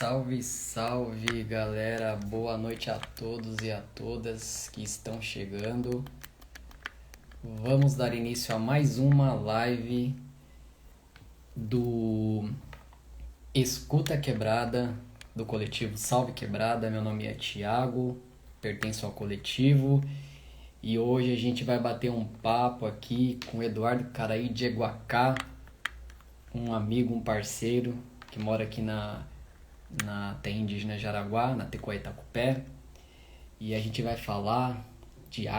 Salve, salve galera, boa noite a todos e a todas que estão chegando. Vamos dar início a mais uma live do Escuta Quebrada, do coletivo Salve Quebrada. Meu nome é Thiago, pertenço ao coletivo e hoje a gente vai bater um papo aqui com o Eduardo Caraí de Eguacá, um amigo, um parceiro que mora aqui na terra indígena Jaraguá, na Tecoa Itacupé, e a gente vai falar de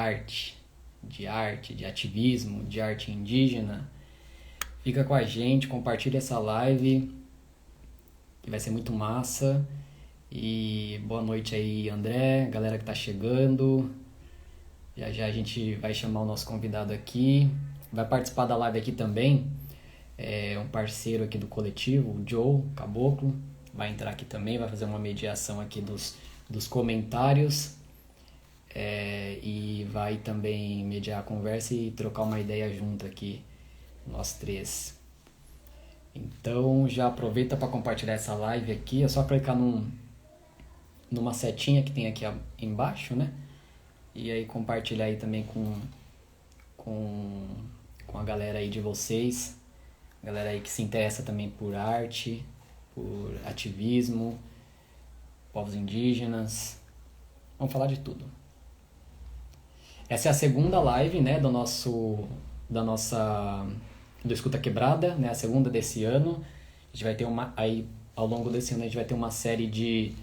ativismo, de arte indígena. Fica com a gente, compartilha essa live, que vai ser muito massa. E boa noite aí, André, galera que tá chegando. Já já a gente vai chamar o nosso convidado aqui. Vai participar da live aqui também, um parceiro aqui do coletivo, o Joe Caboclo. Vai entrar aqui também, vai fazer uma mediação aqui dos comentários. E vai também mediar a conversa e trocar uma ideia junto aqui, nós três. Então já aproveita para compartilhar essa live aqui, é só clicar numa setinha que tem aqui embaixo, né? E aí compartilhar aí também com, com a galera aí de vocês, galera aí que se interessa também por arte, por ativismo, povos indígenas. Vamos falar de tudo. Essa é a segunda live, né, do Escuta Quebrada, né, a segunda desse ano. A gente vai ter aí ao longo desse ano a gente vai ter uma série de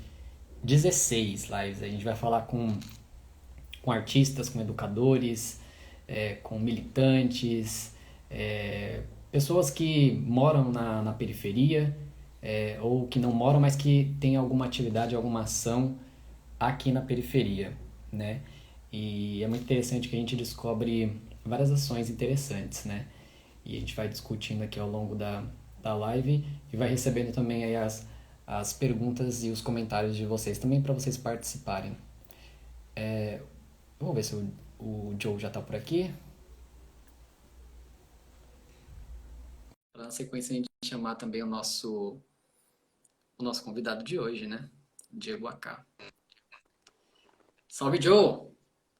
16 lives. A gente vai falar com artistas, com educadores, com militantes, pessoas que moram na periferia, ou que não moram, mas que têm alguma atividade, alguma ação aqui na periferia, né? E é muito interessante que a gente descobre várias ações interessantes, né? E a gente vai discutindo aqui ao longo da live e vai recebendo também aí as perguntas e os comentários de vocês também para vocês participarem. Vamos ver se o Joe já tá por aqui. Para na sequência a gente chamar também o nosso convidado de hoje, né? Diego Acá. Salve, Joe!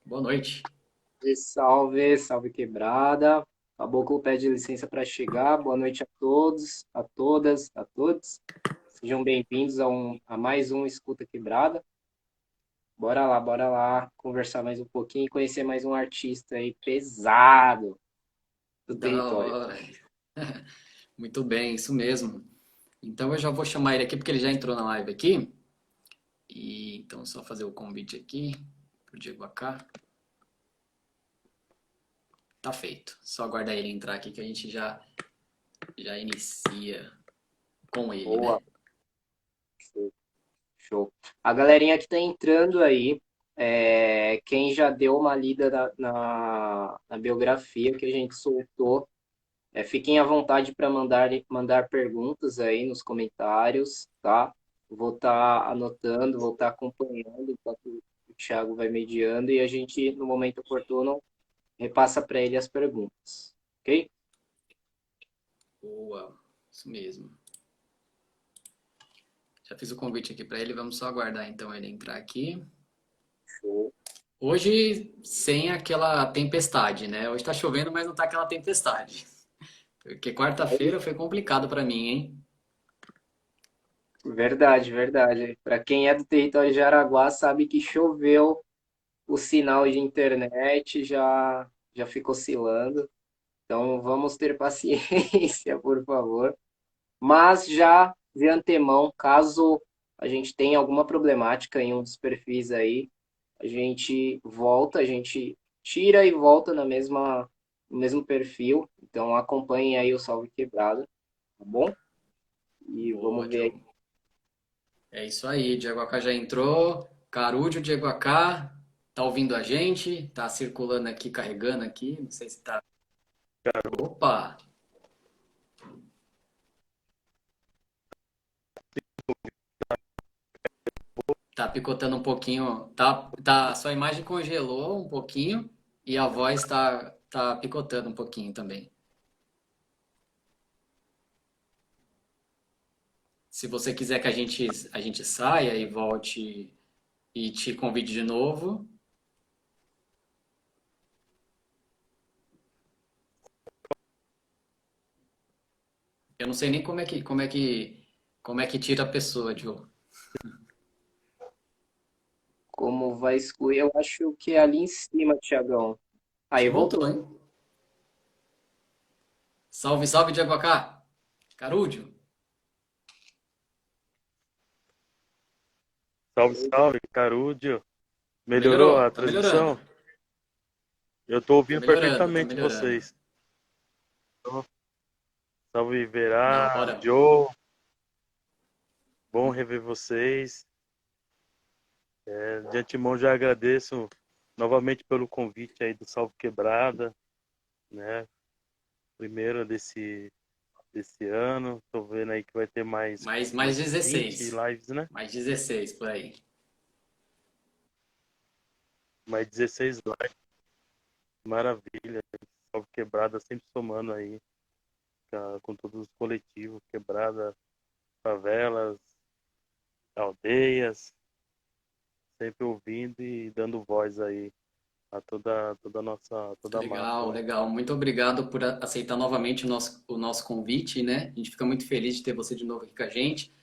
Boa noite. Salve, salve quebrada. Caboclo pede licença para chegar. Boa noite a todos, a todas, a todos. Sejam bem-vindos a mais um Escuta Quebrada. Bora lá conversar mais um pouquinho e conhecer mais um artista aí pesado do Da território. hora. Muito bem, isso mesmo. Então eu já vou chamar ele aqui porque ele já entrou na live aqui. E então só fazer o convite aqui pro Diego Acá. Tá feito. Só aguardar ele entrar aqui que a gente já inicia com ele, Boa, né? show, show. A galerinha que tá entrando aí, quem já deu uma lida na biografia que a gente soltou. Fiquem à vontade para mandar perguntas aí nos comentários, tá? Vou estar anotando, vou estar acompanhando enquanto o Thiago vai mediando e a gente, no momento oportuno, repassa para ele as perguntas, ok? Boa, isso mesmo. Já fiz o convite aqui para ele, vamos só aguardar então ele entrar aqui. Show. Hoje sem aquela tempestade, né? Hoje tá chovendo, mas não tá aquela tempestade. Porque quarta-feira foi complicado para mim, hein? Verdade, verdade. Para quem é do território de Araguá, sabe que choveu, o sinal de internet já fica oscilando. Então vamos ter paciência, por favor. Mas já de antemão, caso a gente tenha alguma problemática em um dos perfis aí, a gente tira e volta no mesmo perfil. Então acompanhem aí o Salve Quebrado, tá bom? E Boa, vamos ver aí. Joe. É isso aí, Diego Acá já entrou. Carúdio, Diego Acá, tá ouvindo a gente? Tá circulando aqui, carregando aqui. Não sei se tá. Opa! Tá picotando um pouquinho. Sua imagem congelou um pouquinho e a voz tá picotando um pouquinho também. se você quiser que a gente saia e volte e te convide de novo, eu não sei nem como é que tira a pessoa, Diogo. Como vai excluir? Eu acho que é ali em cima, Tiagão. Acho Aí que voltou. voltou, hein? Salve, salve, Diego Acá. Carúdio. Salve, salve, Carúdio. Melhorou Melhorou? a Tá melhorando. transmissão? Eu tô Tá ouvindo melhorando, tá perfeitamente melhorando. vocês. Salve, Da Verá, hora. Joe. Bom rever vocês. De antemão já agradeço novamente pelo convite aí do Salve Quebrada, né? Primeiro desse ano. Tô vendo aí que vai ter Mais mais 20 16. lives, né? Mais 16 por aí. Mais 16 lives. Maravilha. Salve Quebrada sempre somando aí com todos os coletivos, Quebrada, favelas, aldeias, sempre ouvindo e dando voz aí a toda a massa, Legal, né? legal. Muito obrigado por aceitar novamente o nosso convite, né? A gente fica muito feliz de ter você de novo aqui com a gente.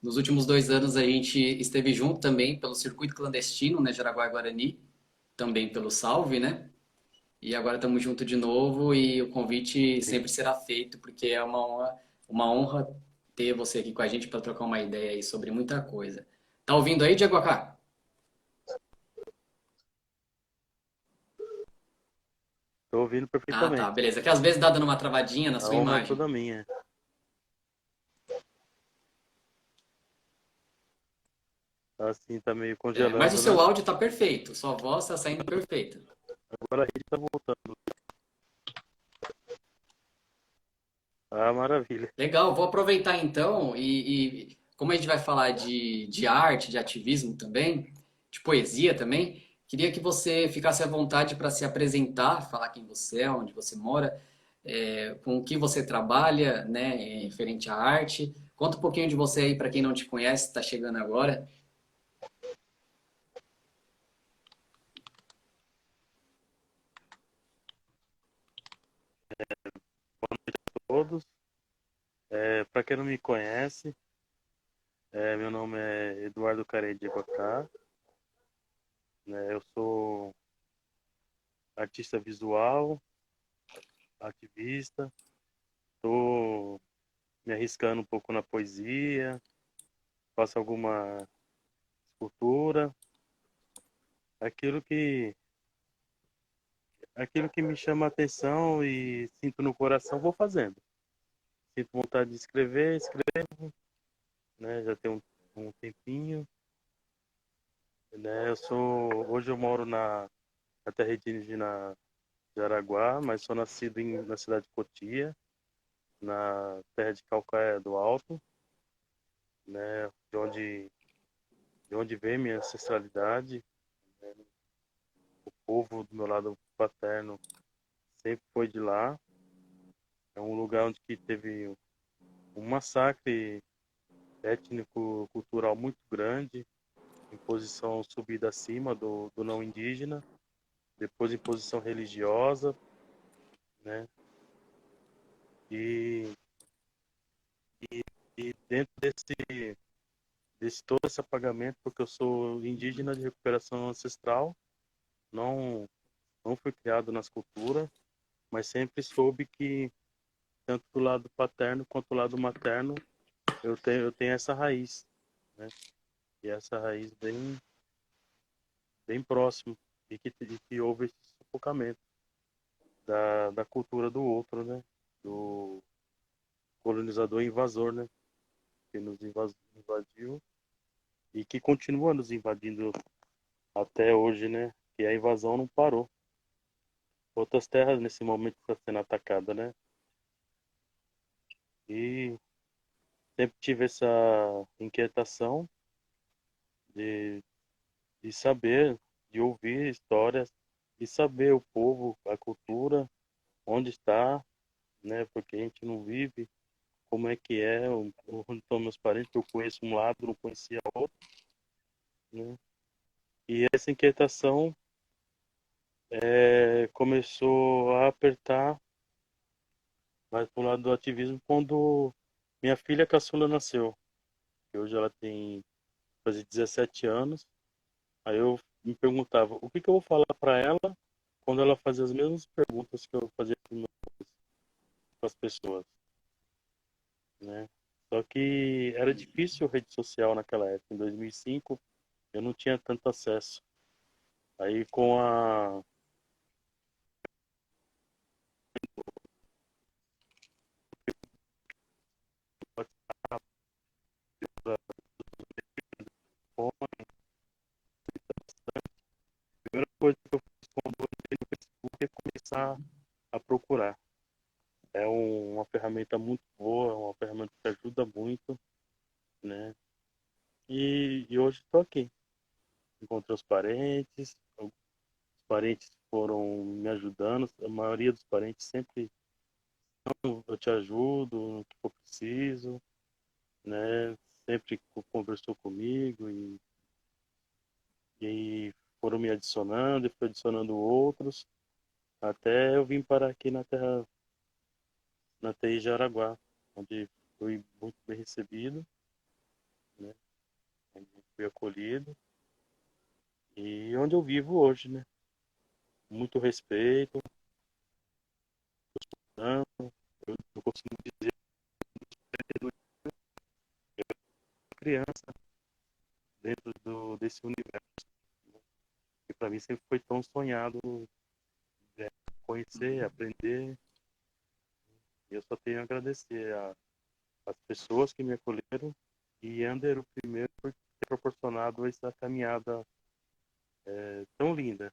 Nos últimos 2 anos a gente esteve junto também pelo Circuito Clandestino, né? Jaraguá e Guarani, também pelo Salve, né? E agora estamos juntos de novo e o convite sempre será feito, porque é uma honra ter você aqui com a gente para trocar uma ideia aí sobre muita coisa. Tá ouvindo aí, Diego Acá? Tô ouvindo Ah, tá, perfeitamente. beleza. Que às vezes dá dando uma travadinha na A sua honra é imagem. toda minha. Assim tá meio É, mas o congelando, seu né? áudio tá perfeito, sua voz está saindo perfeita. Agora a rede tá voltando. Ah, maravilha. Legal, vou aproveitar então como a gente vai falar de arte, de ativismo também, de poesia também, queria que você ficasse à vontade para se apresentar, falar quem você é, onde você mora, com o que você trabalha, né, referente à arte. Conta um pouquinho de você aí para quem não te conhece, está chegando agora. Todos. Para quem não me conhece, meu nome é Eduardo Carei de Iguacá, né? Eu sou artista visual, ativista, tô me arriscando um pouco na poesia, faço alguma escultura, aquilo que aquilo que me chama a atenção e sinto no coração, vou fazendo. Sinto vontade de escrever, escrevo, né? Já tem um tempinho, né? Hoje eu moro na terra indígena de Araguá, mas sou nascido na cidade de Cotia, na terra de Calcaia do Alto, né? De onde vem minha ancestralidade, né? O povo do meu lado paterno sempre foi de lá. É um lugar onde que teve um massacre étnico-cultural muito grande, em posição subida acima do não indígena, depois em posição religiosa, né? E, e dentro desse todo esse apagamento, porque eu sou indígena de recuperação ancestral, não, não fui criado nas culturas, mas sempre soube que tanto do lado paterno quanto do lado materno eu tenho essa raiz, né? E essa raiz bem próximo e que houve esse sufocamento da cultura do outro, né? Do colonizador invasor, né? Que nos invadiu e que continua nos invadindo até hoje, né? Que a invasão não parou. Outras terras nesse momento estão sendo atacadas, né? E sempre tive essa inquietação de, de saber, de ouvir histórias, de saber o povo, a cultura, onde está, né? Porque a gente não vive como é que é, onde estão meus parentes, que eu conheço um lado, não conhecia outro, né? E essa inquietação começou a apertar mais pro lado do ativismo quando minha filha caçula nasceu. Que hoje ela tem quase 17 anos. Aí eu me perguntava, o que que eu vou falar para ela quando ela fazia as mesmas perguntas que eu fazia para as pessoas, né? Só que era difícil rede social naquela época. Em 2005, eu não tinha tanto acesso. Aí com a WhatsApp, a primeira coisa que eu fiz quando eu entrei no Facebook é começar a procurar. É uma ferramenta muito boa, uma ferramenta que ajuda muito, né? E hoje estou aqui. Encontrei os parentes foram me ajudando, a maioria dos parentes sempre, "Não, eu te ajudo no que for preciso, né? Sempre conversou comigo e foram me adicionando e foi adicionando outros, até eu vim parar aqui na TI de Araguá, onde fui muito bem recebido, né? Onde fui acolhido e onde eu vivo hoje, né? Muito respeito, tanto, eu costumo dizer que eu criança dentro desse universo, que para mim sempre foi tão sonhado, conhecer, aprender. E eu só tenho a agradecer as pessoas que me acolheram e Ander, o primeiro, por ter proporcionado essa caminhada tão linda.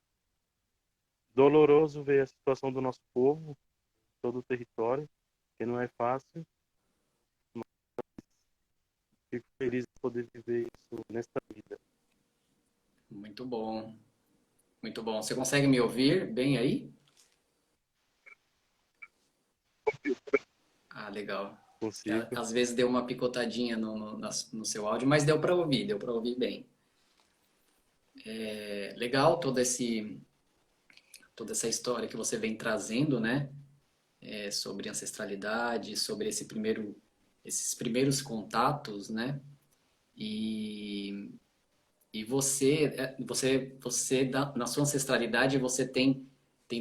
Doloroso ver a situação do nosso povo, todo o território, que não é fácil, mas fico feliz de poder viver isso nesta vida. Muito bom, muito bom. Você consegue me ouvir bem aí? Ah, legal. Que Consigo. às vezes deu uma picotadinha no seu áudio, mas deu para ouvir bem. É legal toda essa história que você vem trazendo, né? Sobre ancestralidade, sobre esses primeiros contatos, né? E, e na sua ancestralidade, você tem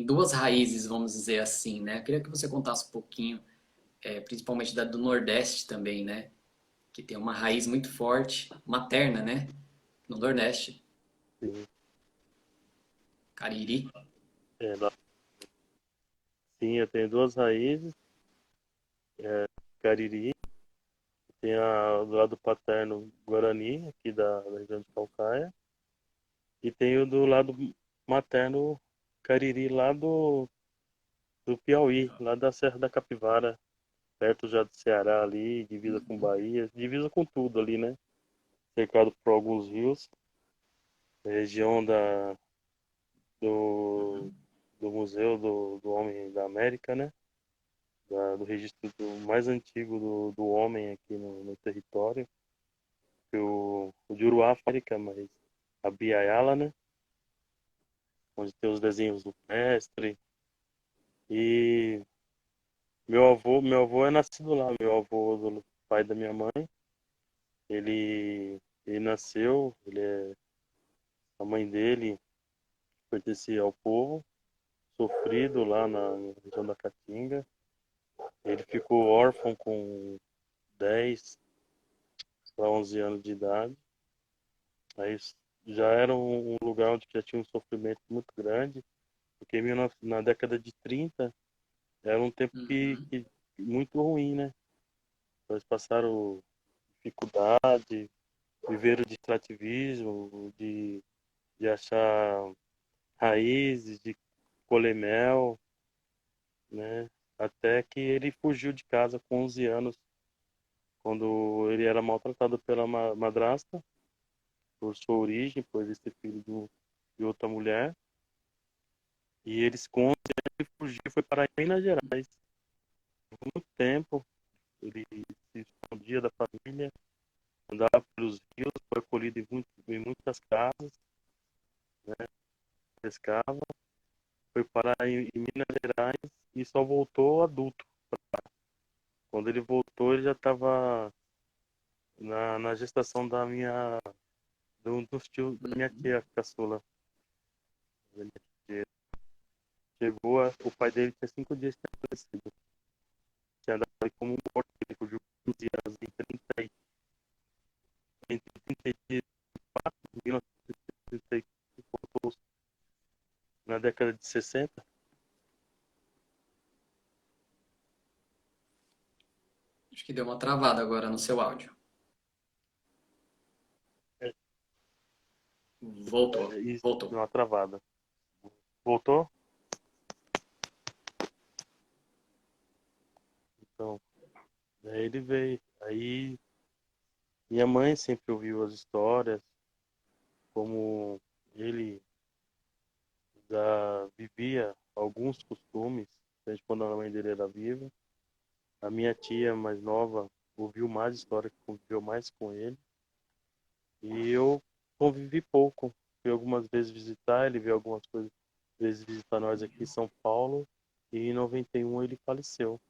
duas raízes, vamos dizer assim, né? Eu queria que você contasse um pouquinho, principalmente do Nordeste também, né? Que tem uma raiz muito forte, materna, né? No Nordeste, Sim, Cariri. é, sim, eu tenho duas raízes, Cariri, tem do lado paterno Guarani, aqui da região de Calcaia, e tenho do lado materno Cariri, lá do Piauí, lá da Serra da Capivara, perto já do Ceará ali, divisa com Bahia, divisa com tudo ali, né? Cercado por alguns rios, região do, do Museu do Homem da América, né? Do registro mais antigo do homem aqui no território, que o de Uruá, África, mas a Biayala, né? Onde tem os desenhos do mestre. E meu avô é nascido lá, meu avô do pai da minha mãe, ele nasceu, a mãe dele pertencia ao povo sofrido lá na região da Caatinga. Ele ficou órfão com 10 para 11 anos de idade. Aí já era um lugar onde já tinha um sofrimento muito grande, porque na década de 30 era um tempo Uhum. que muito ruim, né? Eles passaram dificuldade, viveram de extrativismo, de achar raízes, de colher mel, né? Até que ele fugiu de casa com 11 anos, quando ele era maltratado pela madrasta, por sua origem, por ele ser filho de outra mulher. E eles com 11 anos ele fugiu e foi para Minas Gerais. Por muito tempo, Ele se escondia da família, andava pelos rios, foi acolhido em muitas casas, né? Pescava, foi parar em Minas Gerais e só voltou adulto. Quando ele voltou, ele já estava na gestação dos tios da minha Uhum. tia caçula. Ele chegou, o pai dele tinha 5 dias que tinha falecido. Tinha dado ele como morto, ele fugiu com 15 anos, entre 34 e 1934, voltou na década de 60. Acho que deu uma travada agora no seu áudio. É, Voltou, isso, voltou. deu uma travada. Voltou? Então, aí ele veio. Aí minha mãe sempre ouviu as histórias, como ele já vivia alguns costumes, desde quando a mãe dele era viva. A minha tia mais nova ouviu mais histórias, conviveu mais com ele. E eu convivi pouco. Fui algumas vezes visitar, ele veio algumas vezes visitar nós aqui em São Paulo. E em 91 ele faleceu.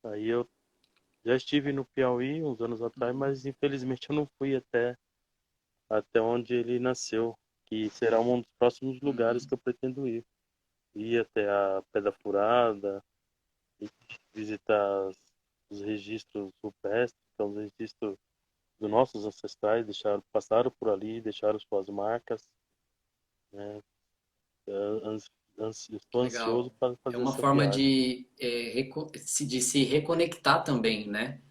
Aí eu já estive no Piauí uns anos atrás, Uhum. mas infelizmente eu não fui até onde ele nasceu, que será um dos próximos lugares Uhum. que eu pretendo ir. Ir até a Pedra Furada, e visitar os registros rupestres, que são os registros dos nossos ancestrais, passaram por ali, deixaram suas marcas, né? Que Estou ansioso legal. para É fazer uma essa forma viagem. de se reconectar também, né?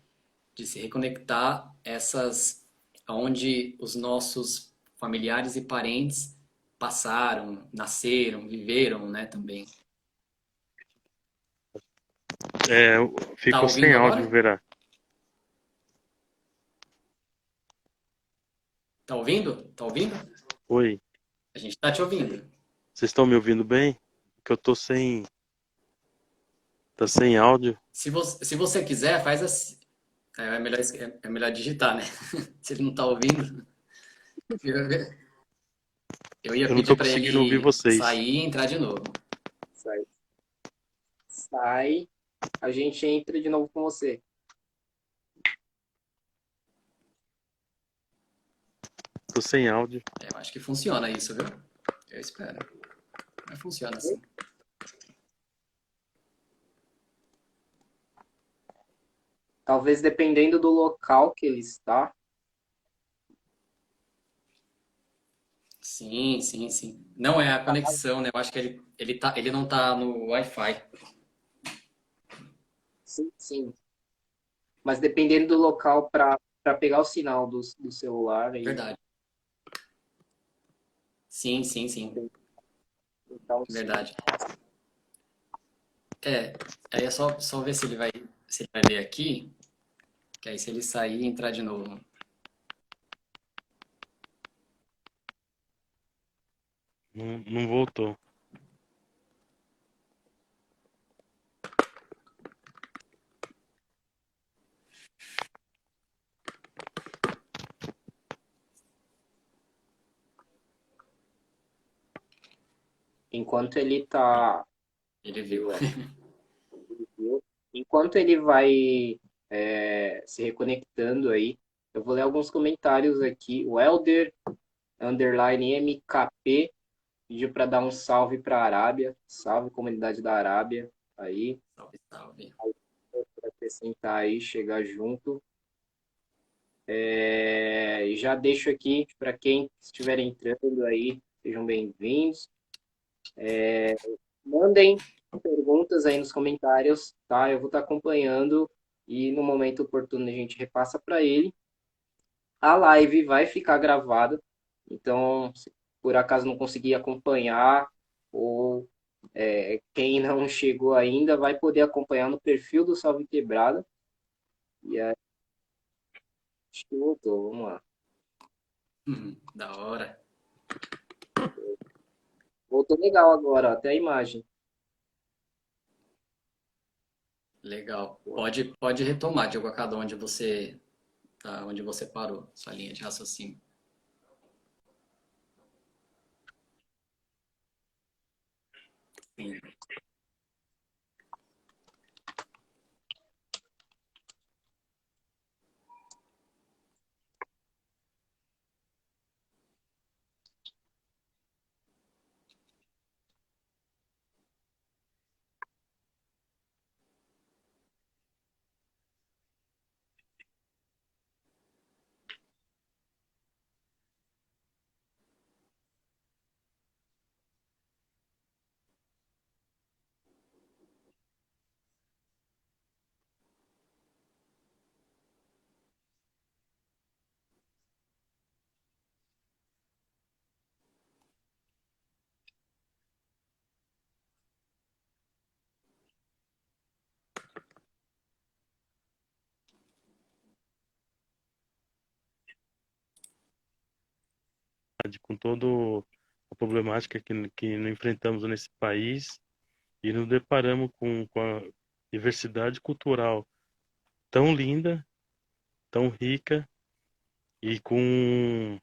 De se reconectar essas aonde os nossos familiares e parentes passaram, nasceram, viveram, né, também. É, Tá ficou sem ouvindo áudio, agora? Verá. Tá ouvindo? Tá ouvindo? Oi, A gente tá te ouvindo. vocês estão me ouvindo bem? Que eu tô tá sem áudio. Se você quiser, faz assim. É melhor digitar, né? Se ele não tá ouvindo, eu ia Eu não pedir tô para conseguindo ouvir ele vocês. sair e entrar de novo. Sai. Sai, a gente entra de novo com você. Tô sem áudio. Eu acho que funciona isso, viu? Eu espero. Mas funciona assim. Talvez dependendo do local que ele está. Sim, sim, sim. Não é a conexão, né? Eu acho que ele não tá no Wi-Fi. Sim, sim. Mas dependendo do local para pegar o sinal do celular aí. Verdade. Sim, sim, sim. Então, sim. Verdade. É, aí é só ver se ele vai ver aqui, que aí se ele sair e entrar de novo. Não, não voltou. Enquanto ele está. Ele viu. Viu, viu? Enquanto ele vai se reconectando aí, eu vou ler alguns comentários aqui. O Elder underline MKP pediu para dar um salve para a Arábia. Salve, comunidade da Arábia. Aí, Salve, salve. para acrescentar aí, chegar junto. E já deixo aqui para quem estiver entrando aí, sejam bem-vindos. Mandem perguntas aí nos comentários, tá? Eu vou estar acompanhando e no momento oportuno a gente repassa para ele. A live vai ficar gravada, então se por acaso não conseguir acompanhar ou quem não chegou ainda vai poder acompanhar no perfil do Salve Quebrada. E aí, acho que voltou, vamos lá. Da hora. Voltou legal agora, ó, até a imagem. Legal. Pode retomar, Diego, a cada onde você tá, onde você parou, sua linha de raciocínio. Sim. Com toda a problemática que enfrentamos nesse país e nos deparamos com a diversidade cultural tão linda, tão rica e com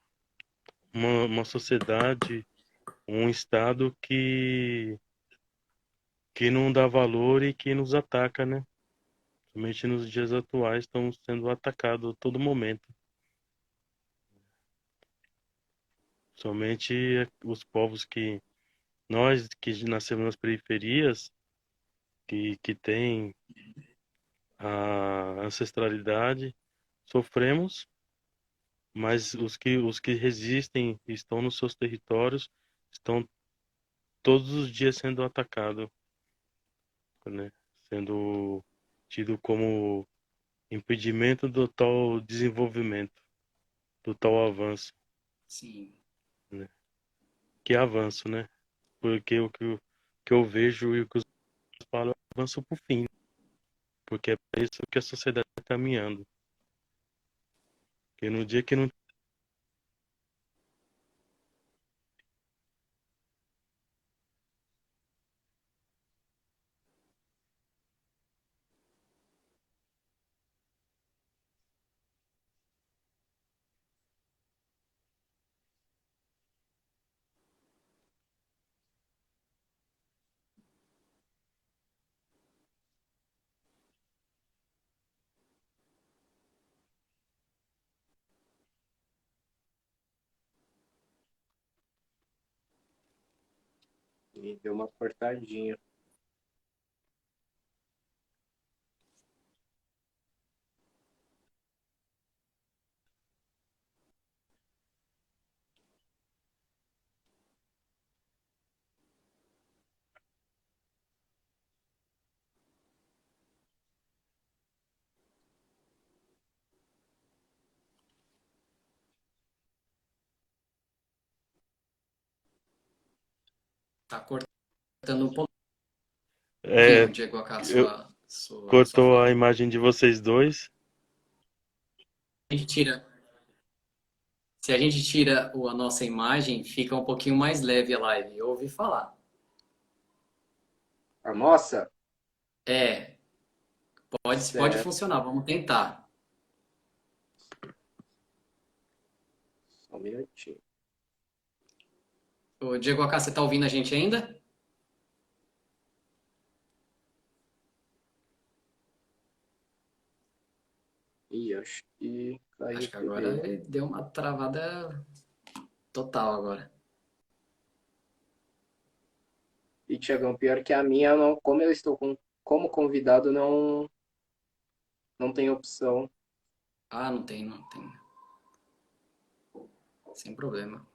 uma sociedade, um Estado que não dá valor e que nos ataca, né? Somente nos dias atuais estamos sendo atacados a todo momento. Somente os povos nós que nascemos nas periferias, que tem a ancestralidade, sofremos, mas os que resistem e estão nos seus territórios estão todos os dias sendo atacados, né? Sendo tido como impedimento do tal desenvolvimento, do tal avanço, Sim. né? Que avanço, né? Porque que eu vejo e o que os falam é avanço para o fim, porque é para isso que a sociedade está caminhando. Porque no dia que não E deu uma cortadinha. Tá cortando um é, pouquinho, Diego, a eu- sua cortou a fala. imagem de vocês dois. A gente tira, se a gente tira a nossa imagem, fica um pouquinho mais leve a live. Eu ouvi falar. A nossa? É, pode Certo. funcionar, vamos tentar. Só um minutinho. O Diego Acá, você tá ouvindo a gente ainda? Ih, acho que caiu Acho que por agora ele. ele deu uma travada total agora. E, Tiagão, pior que a minha, não, como eu estou como convidado, não tem opção. Ah, não tem. Sem problema.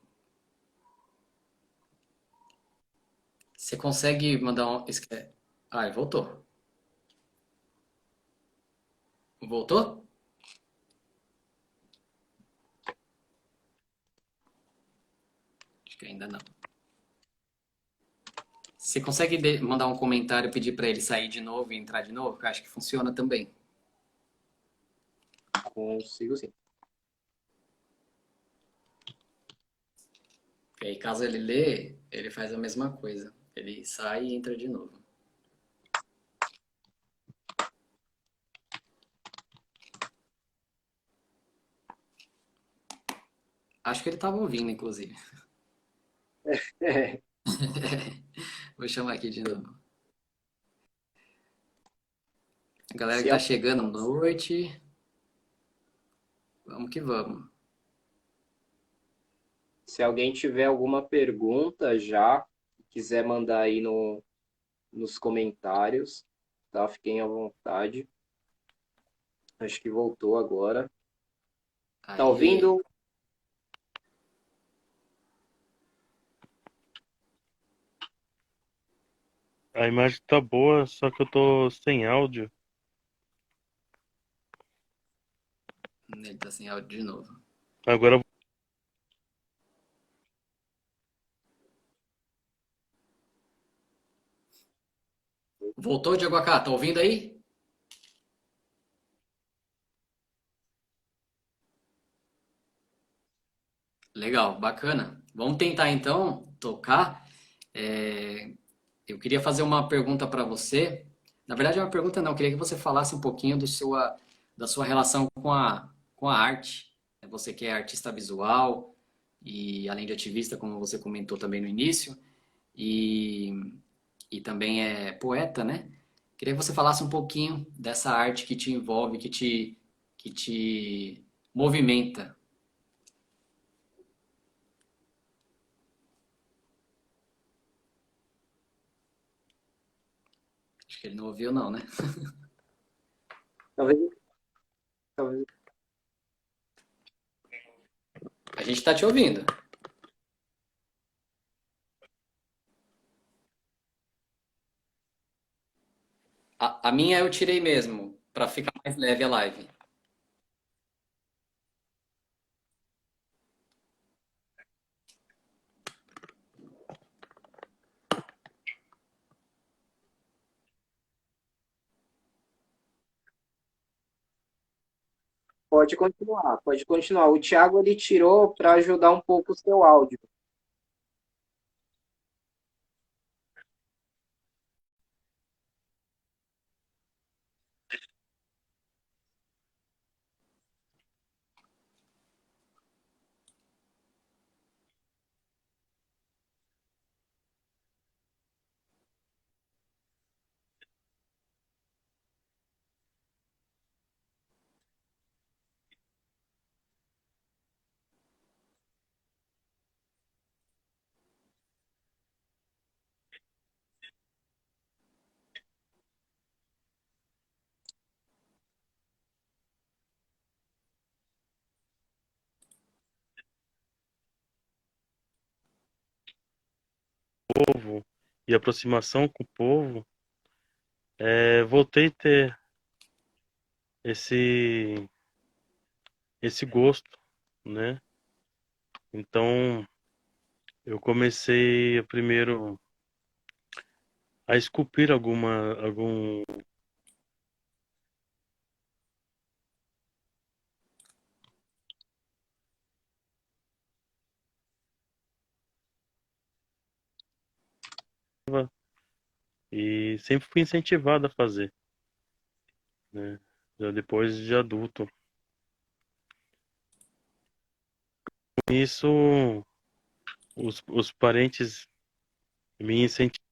Você consegue mandar um. Ah, voltou. Voltou? Acho que ainda não. Você consegue mandar um comentário e pedir para ele sair de novo e entrar de novo? Que eu acho que funciona também. Consigo sim. E aí, caso ele lê, ele faz a mesma coisa. Ele sai e entra de novo. Acho que ele estava ouvindo, inclusive. É, Vou chamar aqui de novo. A galera que se, tá al- chegando, noite. Vamos que vamos. se alguém tiver alguma pergunta já, quiser mandar aí no, nos comentários, tá? Fiquem à vontade. Acho que voltou agora. Tá Aí, ouvindo? A imagem tá boa, só que eu tô sem áudio. ele tá sem áudio de novo. Agora Voltou, Diego Acá? Tá ouvindo aí? Legal, bacana. Vamos tentar então tocar. É, eu queria fazer uma pergunta para você. Na verdade, é uma pergunta não. Eu queria que você falasse um pouquinho da sua relação com a arte. Você que é artista visual e além de ativista, como você comentou também no início, e, e também é poeta, né? Queria que você falasse um pouquinho dessa arte que te envolve, que te movimenta. Acho que ele não ouviu, não, né? Talvez, talvez. A gente está te ouvindo. A minha eu tirei mesmo, para ficar mais leve a live. Pode continuar, pode continuar. O Thiago ele tirou para ajudar um pouco o seu áudio. povo e aproximação com o povo, voltei a ter esse esse gosto, né? Então eu comecei primeiro a esculpir algum e sempre fui incentivado a fazer, né? Já depois de adulto. Com isso, os parentes me incentivam.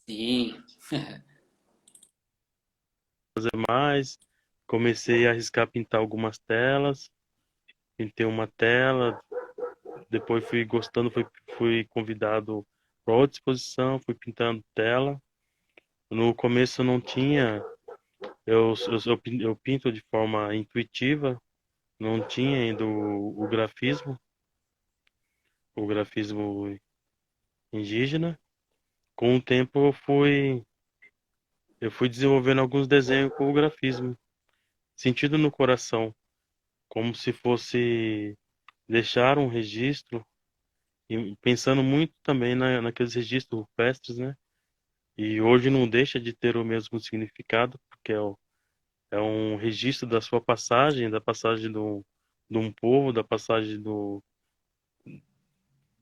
Sim. Mais, comecei a arriscar pintar algumas telas, pintei uma tela, depois fui gostando, fui convidado para outra exposição, fui pintando tela. No começo não tinha, eu pinto de forma intuitiva, não tinha ainda o grafismo indígena. Com o tempo eu fui desenvolvendo alguns desenhos com o grafismo, sentido no coração, como se fosse deixar um registro e pensando muito também naqueles registros rupestres, né? E hoje não deixa de ter o mesmo significado, porque é um registro da sua passagem, da passagem de um povo, da passagem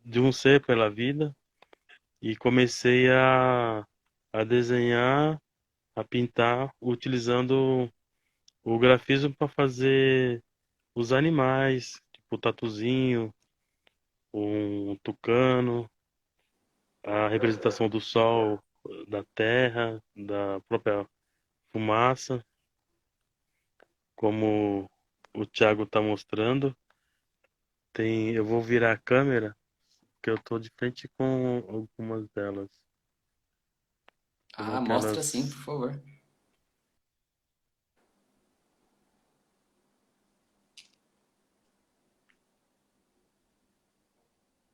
de um ser pela vida. E comecei a desenhar, a pintar, utilizando o grafismo para fazer os animais, tipo o tatuzinho, um tucano, a representação do sol, da terra, da própria fumaça, como o Thiago está mostrando. Eu vou virar a câmera, que eu estou de frente com algumas delas. Como Ah, que mostra sim, elas. por favor.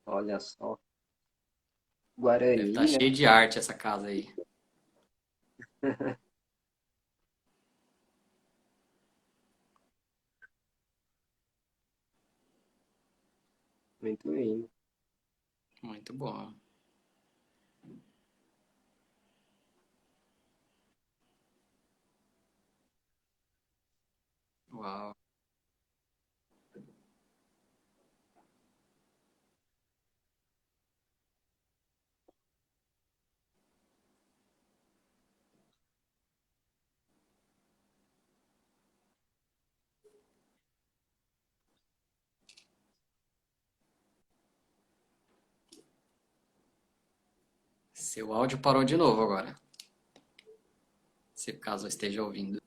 Olha só. Deve estar Guarani, né? cheio de arte essa casa aí. Muito lindo. Muito bom. Uau. Seu áudio parou de novo agora. Se caso eu esteja ouvindo.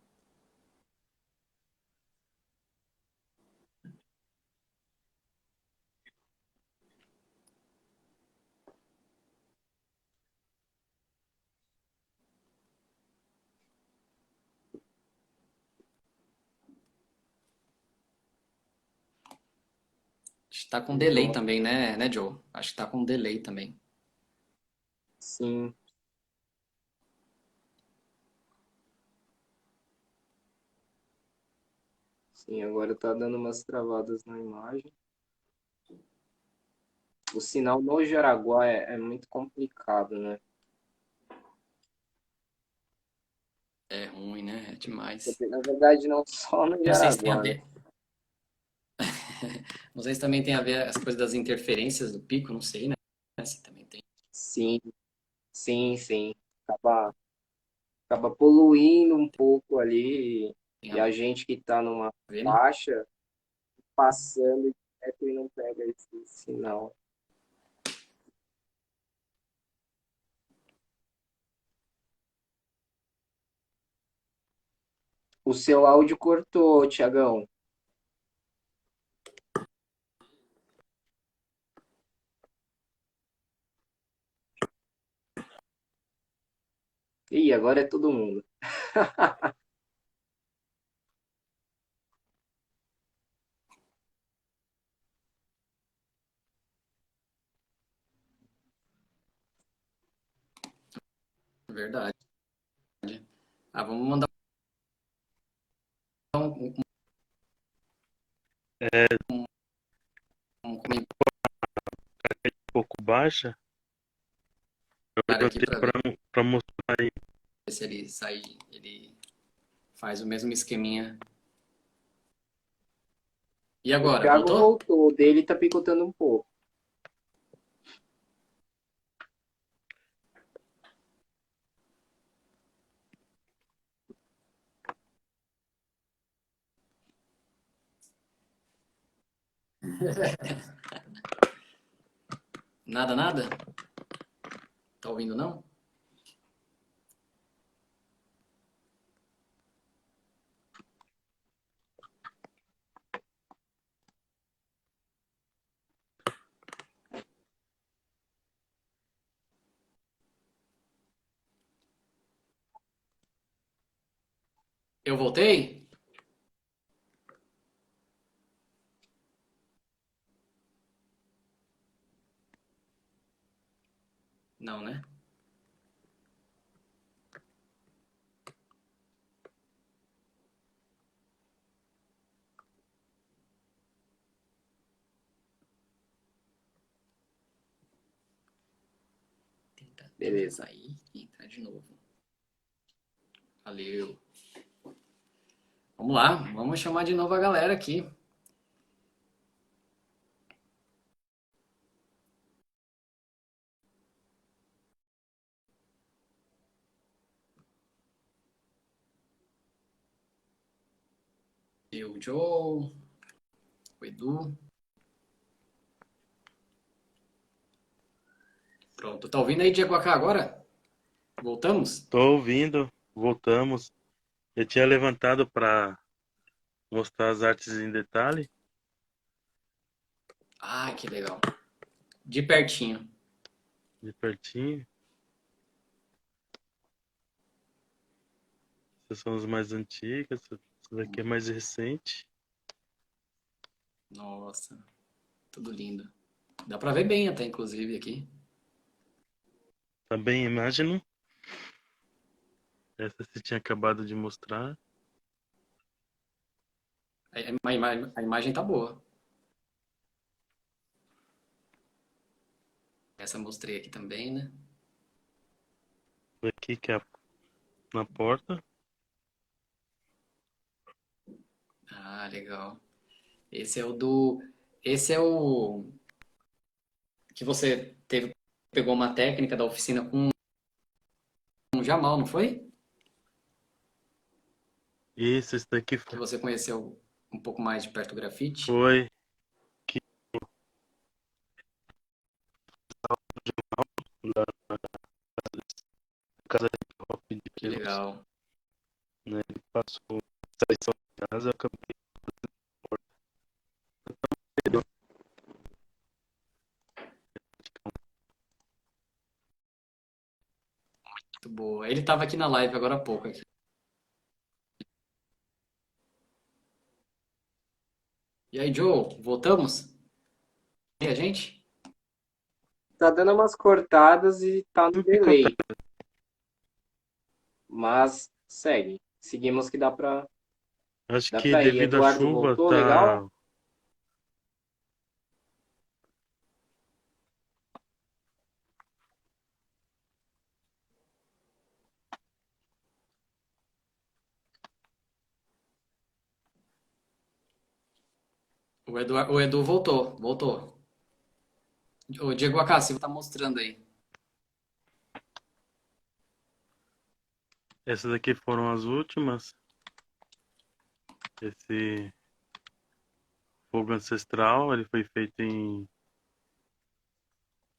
Está com delay Nossa, também, né, Joe? Acho que tá com delay também. sim, sim, agora tá dando umas travadas na imagem. O sinal no Jaraguá é muito complicado, né? É ruim, né? É demais. Na verdade, não só no Não sei se tem a Jaraguá, né? ver. Não sei se também tem a ver as coisas das interferências do pico, não sei, né? Se também tem. Sim, sim, sim. Acaba, acaba poluindo um pouco ali Tem e a a gente que tá numa ver, né? faixa passando direto e não pega esse sinal. O seu áudio cortou, Tiagão. Ih, agora é todo mundo. Verdade. Ah, vamos mandar É um comentário um pouco baixa, eu aqui botei para ver para mostrar aí. se ele sai, ele faz o mesmo esqueminha. E O agora, Thiago voltou? voltou, o dele tá picotando um pouco. Nada, nada? Tá ouvindo não? Eu voltei? Não, né? Beleza, aí entra de novo. Valeu. Vamos lá, vamos chamar de novo a galera aqui. E o Joe, o Edu. Pronto, tá ouvindo aí, Diego AK, agora? Voltamos? Tô ouvindo, voltamos. Eu tinha levantado para mostrar as artes em detalhe. Ah, que legal. De pertinho. De pertinho. Essas são as mais antigas, essa daqui é mais recente. Nossa, tudo lindo. Dá pra ver bem até, inclusive, aqui. Também imagino. Essa você tinha acabado de mostrar. A imagem tá boa. Essa eu mostrei aqui também, né? Aqui que é na porta. Ah, legal. Esse é o do. Esse é o que você teve, pegou uma técnica da oficina com o Jamal, não foi? Isso, esse daqui Que você conheceu um pouco mais de perto o grafite. foi que lá na casa de hop de Que Queiroz, legal. né? Ele passou a lição de casa, eu acabei de Muito boa. Ele tava aqui na live agora há pouco aqui. E aí, Joe, voltamos? E a gente? Tá dando umas cortadas e tá no o que acontece. delay, mas segue. Seguimos que Acho dá que pra ir. devido à Eduardo chuva voltou, legal? tá. O Edu voltou. O Diego Acácio, você tá mostrando aí. Essas aqui foram as últimas. Esse fogo ancestral, ele foi feito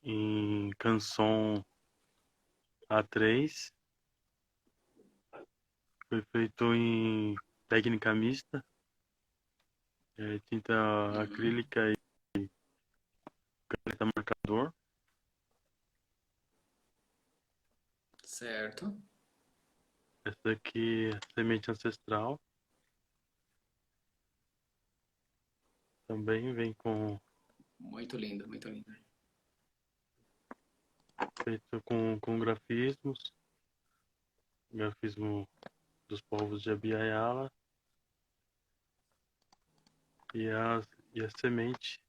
em Canson A3. Foi feito em técnica mista, tinta Uhum, acrílica e caneta marcador. certo. Essa daqui é semente ancestral. Também vem Muito lindo, muito lindo. feito com grafismos. Grafismo dos povos de Abiyala. E a semente,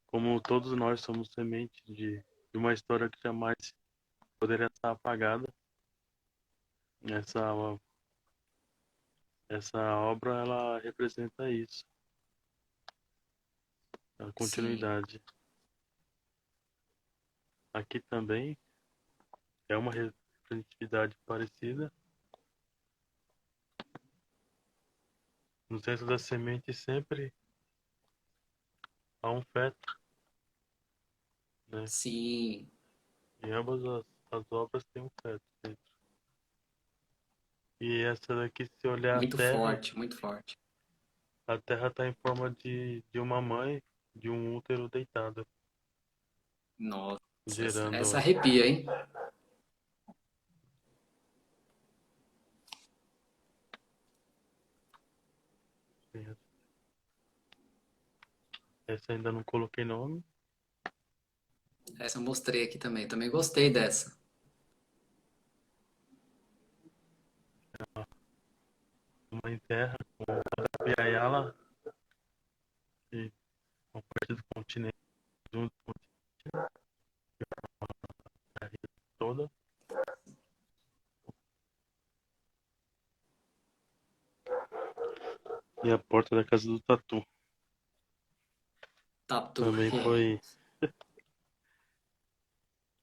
como todos nós somos semente de uma história que jamais poderia estar apagada. Essa, essa obra, ela representa isso, a Sim, continuidade. Aqui também é uma representatividade parecida. No centro da semente sempre há um feto, né? sim. Em ambas as obras tem um feto dentro. E essa daqui, se olhar Muito forte, muito forte. a terra está em forma de uma mãe, de um útero deitado, Nossa, essa gerando. arrepia, hein? Essa ainda não coloquei nome. Essa eu mostrei aqui também. Também gostei dessa. Uma em terra com a Piayala e uma parte do continente junto com a terra toda. E a porta da casa do Tatu. Tatu. Também foi. A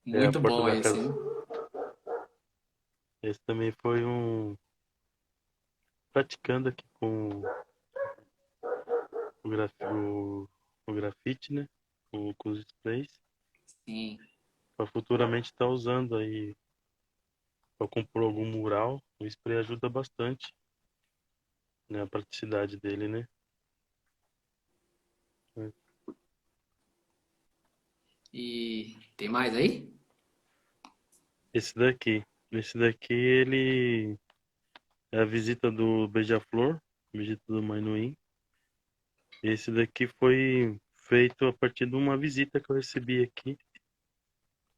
Muito porta bom da esse, casa. hein? Esse também foi um. Praticando aqui com o grafite, né? Com os sprays. Sim. Para futuramente estar usando aí. Para compor algum mural. O spray ajuda bastante, né? A praticidade dele, né? E tem mais aí? Esse daqui. Esse daqui, ele é a visita do Beija-Flor, visita do Mainuim. Esse daqui foi feito a partir de uma visita que eu recebi aqui.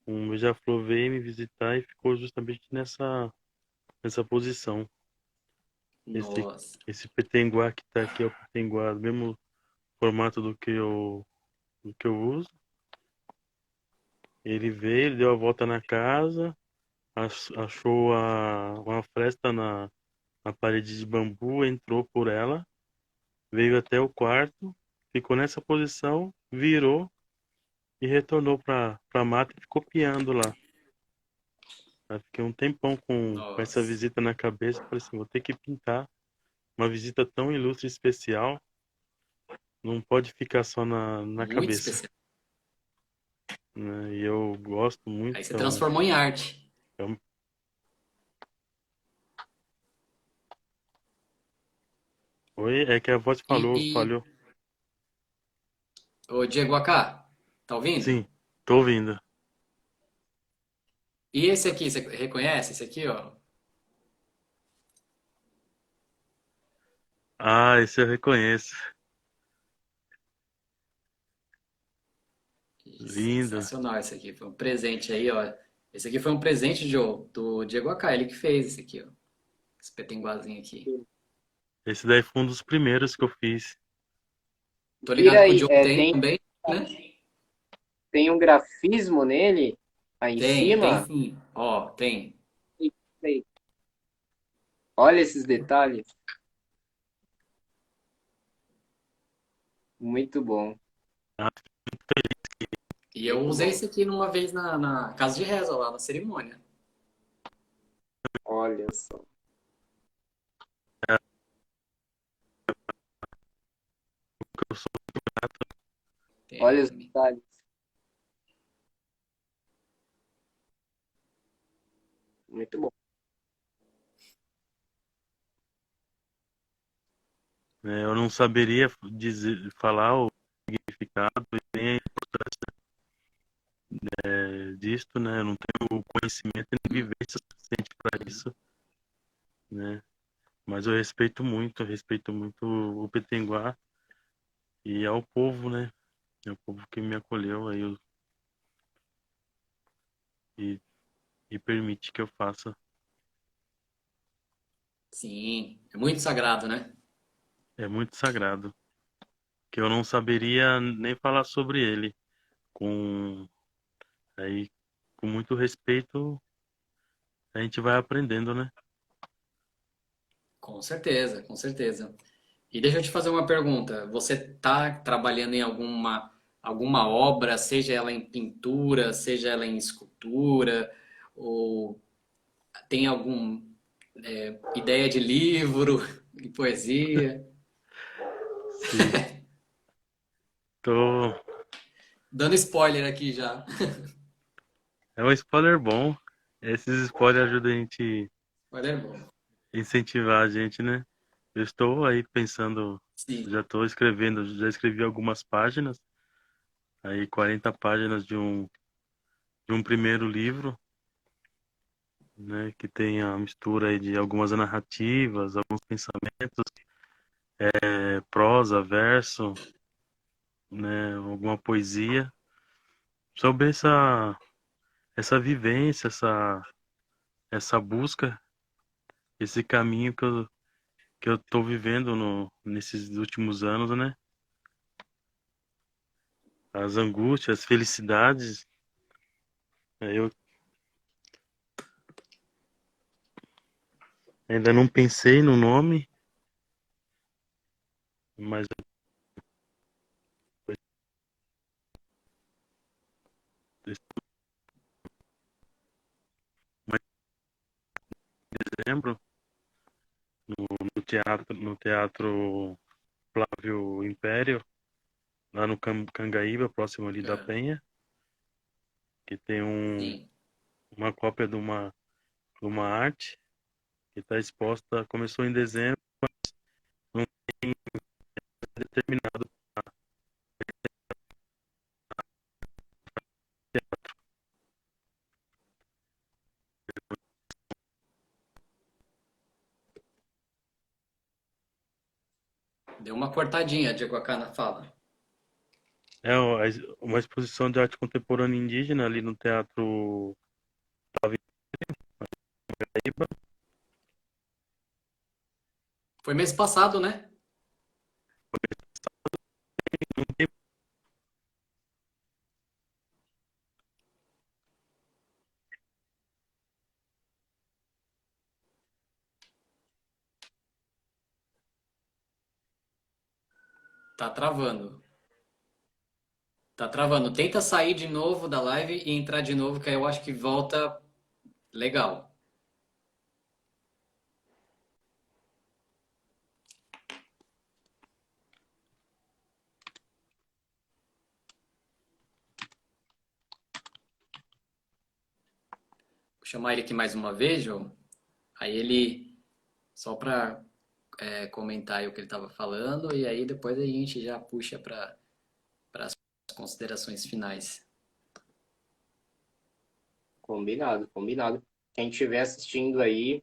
Um beija-flor veio me visitar e ficou justamente nessa posição. Esse, Nossa. esse petenguá que está aqui é o petenguá do mesmo formato do que eu uso. Ele veio, ele deu a volta na casa, achou uma fresta na parede de bambu, entrou por ela, veio até o quarto, ficou nessa posição, virou e retornou para a mata e ficou piando lá. Eu fiquei um tempão com essa Nossa. visita na cabeça. Falei assim, vou ter que pintar uma visita tão ilustre e especial. Não pode ficar só na Muito cabeça, especial. né? E eu gosto muito. Aí você transformou em arte. É um- Oi, é que a voz E, falhou. ô Diego Acá, tá ouvindo? Sim, tô ouvindo. E esse aqui, você reconhece esse aqui, ó? Ah, esse eu reconheço. Lindo. Sensacional esse aqui. Foi um presente aí, ó. Esse aqui foi um presente do Diego Acá, ele que fez esse aqui, ó. Esse petenguazinho aqui. Esse daí foi um dos primeiros que eu fiz. Tô Vira ligado que o aí, Diogo tem também, né? tem um grafismo nele, aí em Tem cima. sim. Ó, tem. Ei, olha esses detalhes, muito bom, Ah, E eu muito usei bom. esse aqui numa vez na casa de reza, lá na cerimônia. Olha só, eu sou Tem olha os também. detalhes, muito bom. Eu não saberia falar o significado e nem a importância disto, né? Eu não tenho conhecimento nem vivência suficiente para isso, né? Mas eu respeito muito o Petenguá e ao povo, né? É o povo que me acolheu aí e, e permite que eu faça. Sim, é muito sagrado, né? É muito sagrado, que eu não saberia nem falar sobre ele. Com aí, com muito respeito, a gente vai aprendendo, né? Com certeza, com certeza. E deixa eu te fazer uma pergunta. Você está trabalhando em alguma obra, seja ela em pintura, seja ela em escultura, ou tem alguma ideia de livro, de poesia? Sim, tô. Dando spoiler aqui já. É um spoiler bom. Esses spoilers ajudam a gente Spoiler bom. incentivar a gente, né? Eu estou aí pensando, Sim. já estou escrevendo, já escrevi algumas páginas, aí 40 páginas de um primeiro livro, né? Que tem a mistura aí de algumas narrativas, alguns pensamentos, prosa, verso, né? Alguma poesia, sobre essa vivência, essa busca, esse caminho que eu tô vivendo nesses últimos anos, né? As angústias, as felicidades. Eu ainda não pensei no nome, Mas mas em dezembro, no teatro Flávio Império, lá no Cangaíba, próximo ali da É, Penha, que tem sim. uma cópia de uma arte que está exposta, começou em dezembro, não tem determinado. Deu uma cortadinha, Diego Acá fala. É uma exposição de arte contemporânea indígena ali no Teatro Flávio Império. Foi mês passado, né? Não tem. Tá travando. Tá travando. Tenta sair de novo da live e entrar de novo, que aí eu acho que volta legal. Vou chamar ele aqui mais uma vez, João. Aí ele, só para comentar aí o que ele estava falando, e aí depois a gente já puxa para as considerações finais. Combinado, combinado. Quem estiver assistindo aí,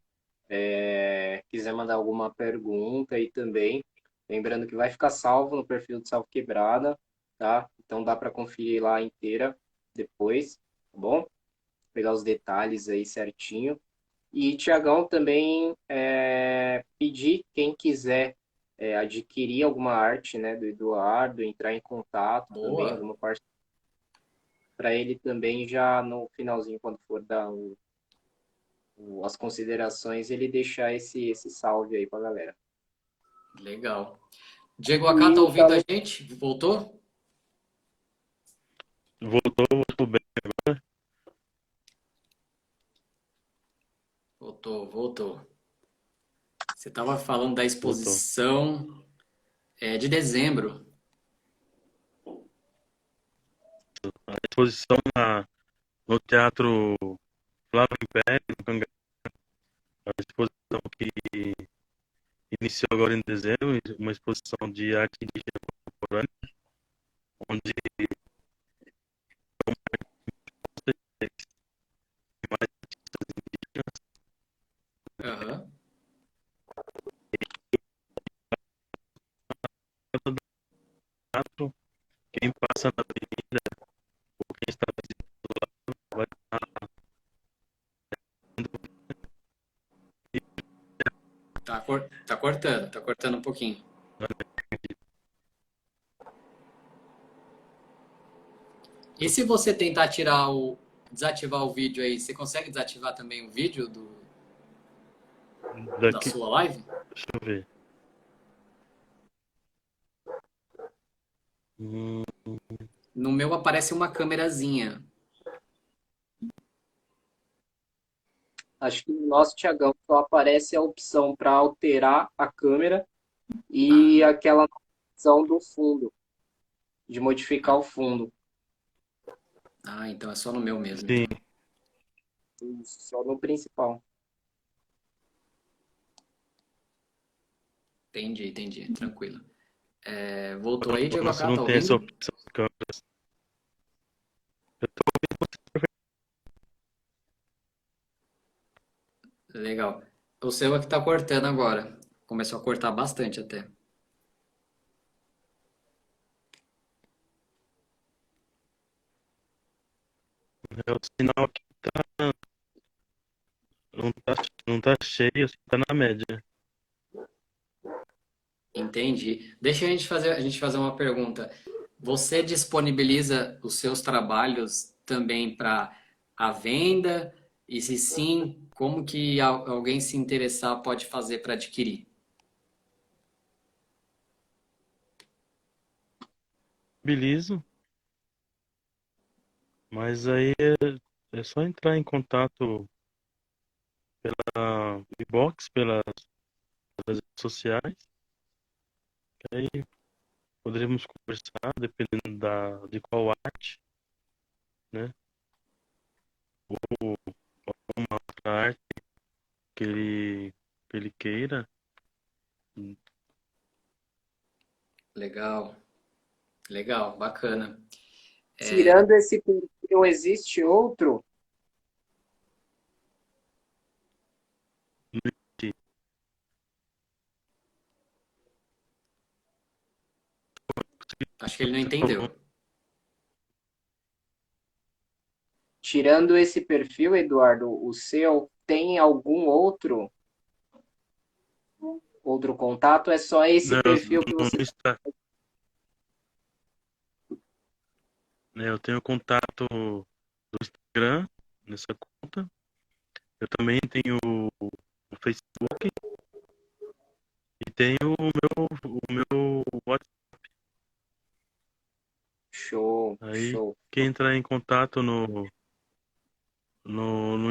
quiser mandar alguma pergunta aí também, lembrando que vai ficar salvo no perfil do Salvo Quebrada, tá? Então dá para conferir lá inteira depois, tá bom? Pegar os detalhes aí certinho. E Tiagão também pedir quem quiser adquirir alguma arte, né, do Eduardo, entrar em contato também, Boa, alguma parte para ele também já no finalzinho, quando for dar as considerações, ele deixar esse salve aí pra galera. legal. Diego Acá, tá E ouvindo a falou, gente? Voltou? Voltou bem. Voltou, voltou. Você estava falando da Voltou. exposição de dezembro. A exposição no Teatro Flávio Império, no Cangaço, a exposição que iniciou agora em dezembro, uma exposição de arte indígena contemporânea, onde tem mais indígenas. Aham. Do teatro, quem passa na avenida, ou quem está visitando lá, vai estar Tá cortando um pouquinho. E se você tentar desativar o vídeo aí, você consegue desativar também o vídeo da daqui. sua live? Deixa eu ver. Hum, No meu aparece uma câmerazinha. acho que no nosso Tiagão só aparece a opção para alterar a câmera Ah, e aquela opção do fundo, de modificar o fundo. então é só no meu mesmo, sim, então. Isso, só no principal. Entendi, entendi. Tranquilo. Voltou aí, Diego você Acá, não tá tem essa ouvindo? opção de câmeras. Eu tô Legal. O seu é que tá cortando agora. Começou a cortar bastante até. o sinal aqui não tá cheio, assim, tá na média. Entendi. Deixa a gente fazer uma pergunta. Você disponibiliza os seus trabalhos também para a venda? E se sim, como que alguém se interessar pode fazer para adquirir? disponibilizo, mas aí é só entrar em contato pela inbox, pelas redes sociais, que aí poderemos conversar, dependendo de qual arte, né? Ou uma outra arte que ele queira. Legal, legal, bacana. Tirando esse perfil, existe outro? Acho que ele não entendeu. Tirando esse perfil, Eduardo, o seu tem algum outro contato? É só esse Não, perfil que no você né, eu tenho contato do Instagram nessa conta. Eu também tenho o Facebook e tenho o meu WhatsApp. show, Aí, show. quem entrar em contato no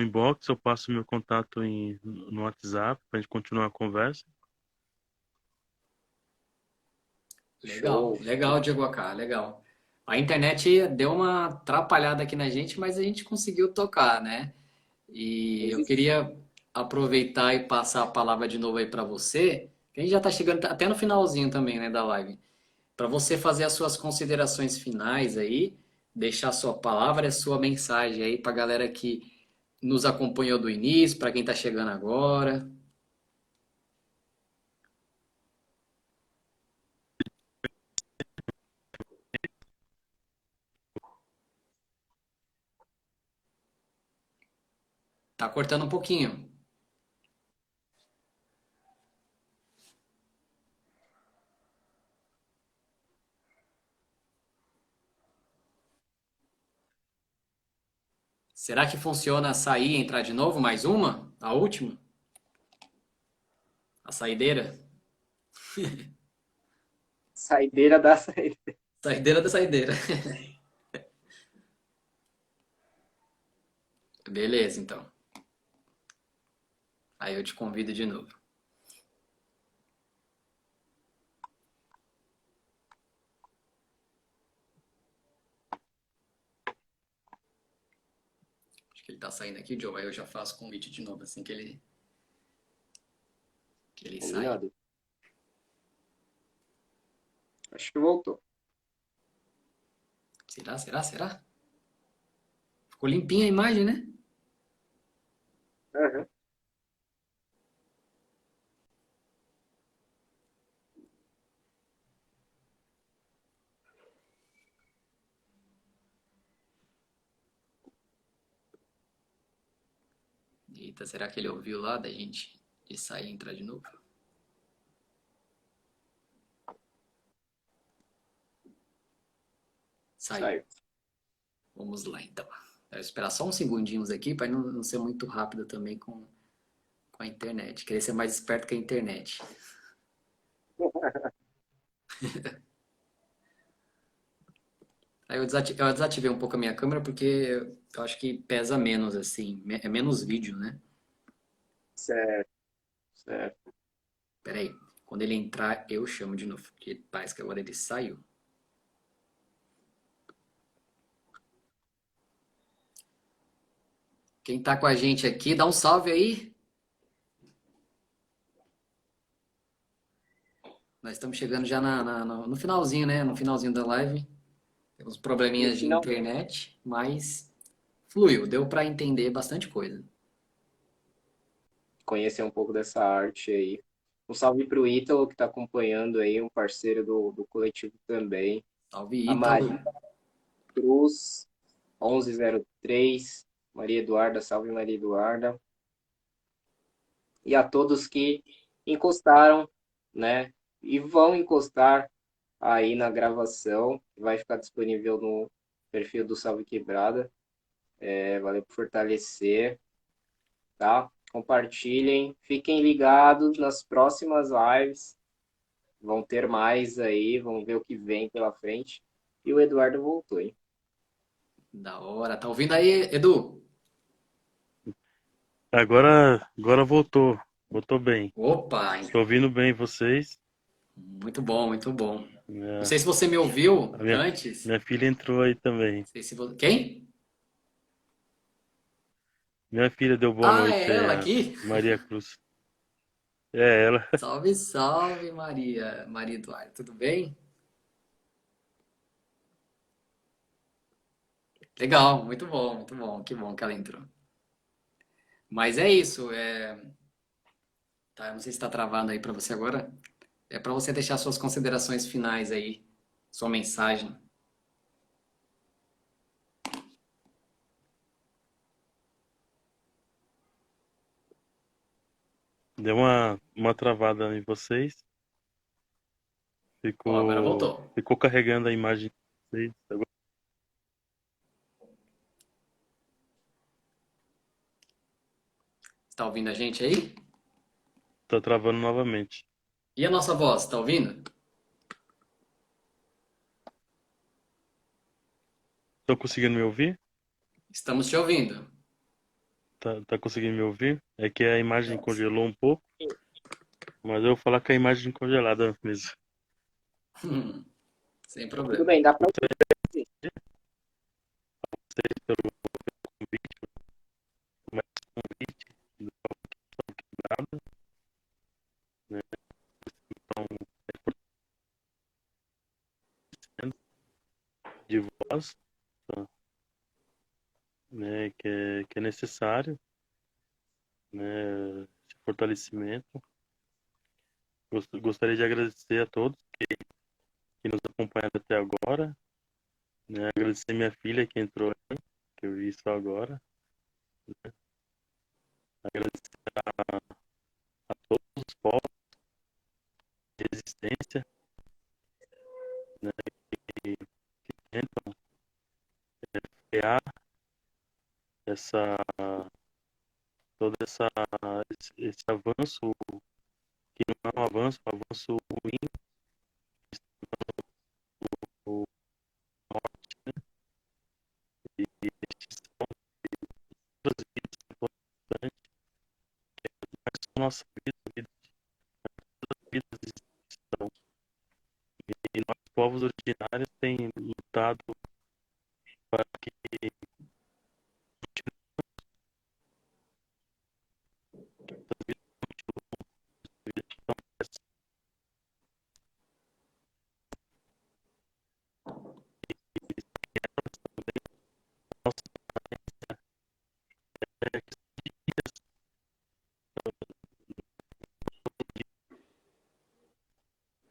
inbox, eu passo meu contato no WhatsApp para a gente continuar a conversa. Legal, Show. legal, Diego AK, legal. A internet deu uma atrapalhada aqui na gente, mas a gente conseguiu tocar, né? E eu queria aproveitar e passar a palavra de novo aí para você, que a gente já está chegando até no finalzinho também, né, da live. Para você fazer as suas considerações finais aí, deixar a sua palavra e a sua mensagem aí para a galera que nos acompanhou do início, para quem está chegando agora. Tá cortando um pouquinho. Será que funciona sair e entrar de novo? Mais uma? A última? A saideira? Saideira da saída. Saideira da saideira. Beleza, então. Aí eu te convido de novo. Acho que ele tá saindo aqui, Joe. Aí eu já faço o convite de novo assim que ele sair. Combinado. Acho que voltou. Será? Será? Será? Ficou limpinha a imagem, né? Aham. Eita, será que ele ouviu lá da gente de sair e entrar de novo? Saiu. Saiu. Vamos lá, então. Eu vou esperar só uns segundinhos aqui para não ser muito rápido também com a internet. Querer ser mais esperto que a internet. Aí eu desativei um pouco a minha câmera porque eu acho que pesa menos, assim. É menos vídeo, né? Certo, certo. Pera aí. Quando ele entrar, eu chamo de novo. Porque parece que agora ele saiu. Quem tá com a gente aqui, dá um salve aí. Nós estamos chegando já no finalzinho, né? No finalzinho da live. Temos No probleminhas de final, internet, mas fluiu. Deu para entender bastante coisa. conhecer um pouco dessa arte aí. Um salve pro Ítalo, que está acompanhando aí, um parceiro do coletivo também. Salve, A Ítalo. Maria Cruz, 1103. Maria Eduarda, salve Maria Eduarda. E a todos que encostaram, né? E vão encostar aí na gravação. Vai ficar disponível no perfil do Salve Quebrada. Valeu por fortalecer, tá? Compartilhem, fiquem ligados nas próximas lives. Vão ter mais aí, vamos ver o que vem pela frente. E o Eduardo voltou, hein? Da hora. Tá ouvindo aí, Edu? Agora voltou. Voltou bem. Opa, Tô ouvindo bem vocês. muito bom, muito bom. Não É, sei se você me ouviu a antes. minha filha entrou aí também. Não sei se Quem? Minha filha deu boa Ah, noite é aí, ela a aqui? Maria Cruz. É ela. Salve, salve, Maria. Maria Eduardo, tudo bem? Legal, muito bom, muito bom. Que bom que ela entrou. Mas é isso, tá, eu não sei se está travando aí para você agora. É para você deixar suas considerações finais aí, sua mensagem. Deu uma travada em vocês. Ó, agora voltou. Ficou carregando a imagem de vocês. Agora Está ouvindo a gente aí? tá travando novamente. E a nossa voz, tá ouvindo? Estão conseguindo me ouvir? Estamos te ouvindo. Tá conseguindo me ouvir? É que a imagem congelou um pouco, mas eu vou falar que a imagem congelada mesmo. Sem Tudo problema. bem, dá pra ouvir. Vocês pelo convite, mais convite do Quebrada, né? Então, de voz, tá? Né? Que é necessário, né? Esse fortalecimento. Gostaria de agradecer a todos que nos acompanharam até agora, né? Agradecer minha filha que entrou aí, que eu vi só agora. Agradecer a todos os povos de resistência, né? Que tentam criar essa todo esse avanço que não é um avanço ruim, o norte, né? E extinção de outras vidas importantes, mas a nossa vida, a vida das vidas de extinção. E nós, povos originários, tem lutado para que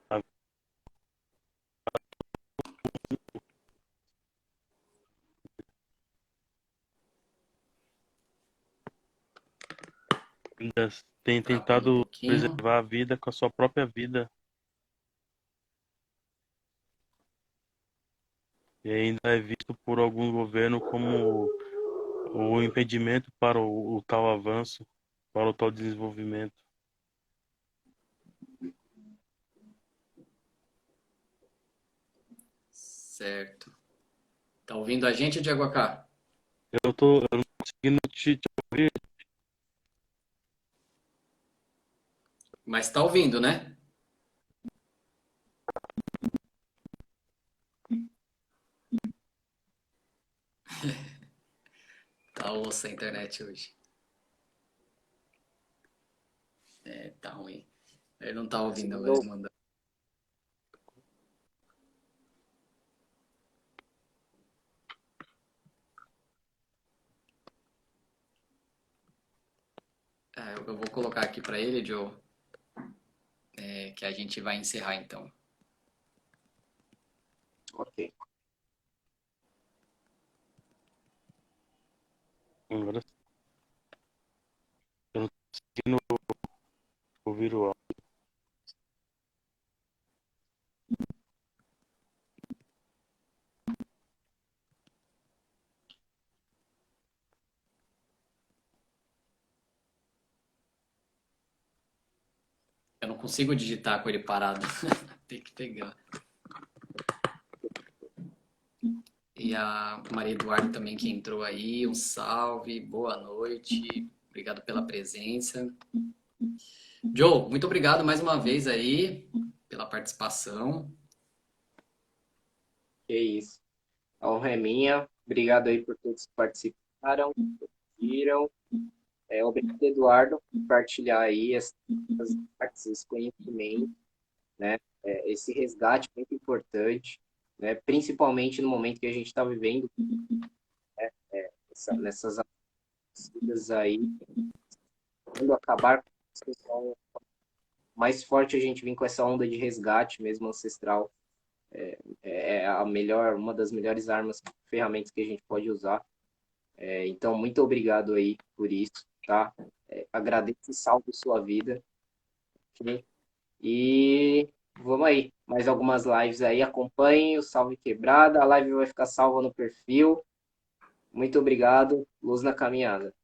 a vida tem Travando um tentado pouquinho. preservar a vida com a sua própria vida e ainda é visto por algum governo como o impedimento para o tal avanço, para o tal desenvolvimento. Certo. Tá ouvindo a gente, Diego AK? Eu não tô conseguindo te ouvir. Mas tá ouvindo, né? Tá ossa a internet hoje. É, tá ruim. Ele não tá ouvindo, agora ele manda. É, eu vou colocar aqui pra ele, Joe, que a gente vai encerrar então. Ok. Agora eu não tô conseguindo ouvir o áudio. Eu não consigo digitar com ele parado. Tem que pegar. E a Maria Eduarda também que entrou aí, um salve, boa noite, obrigado pela presença. Joe, muito obrigado mais uma vez aí pela participação. Que isso. A honra é minha. Obrigado aí por todos que participaram, que viram. Obrigado, Eduardo, por compartilhar aí essas artes, esse conhecimento, né? Esse resgate muito importante, né? Principalmente no momento que a gente está vivendo, nessas vidas aí, quando acabar com isso, então, mais forte a gente vir com essa onda de resgate mesmo ancestral. É a melhor, uma das melhores armas, ferramentas que a gente pode usar. Então, muito obrigado aí por isso, tá? Agradeço e salvo sua vida. Ok? E vamos aí. Mais algumas lives aí. Acompanhem o Salve Quebrada. A live vai ficar salva no perfil. Muito obrigado. Luz na caminhada.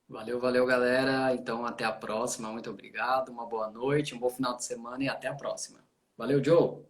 Valeu, valeu, galera. Então, até a próxima. Muito obrigado. Uma boa noite, um bom final de semana e até a próxima. Valeu, Joe.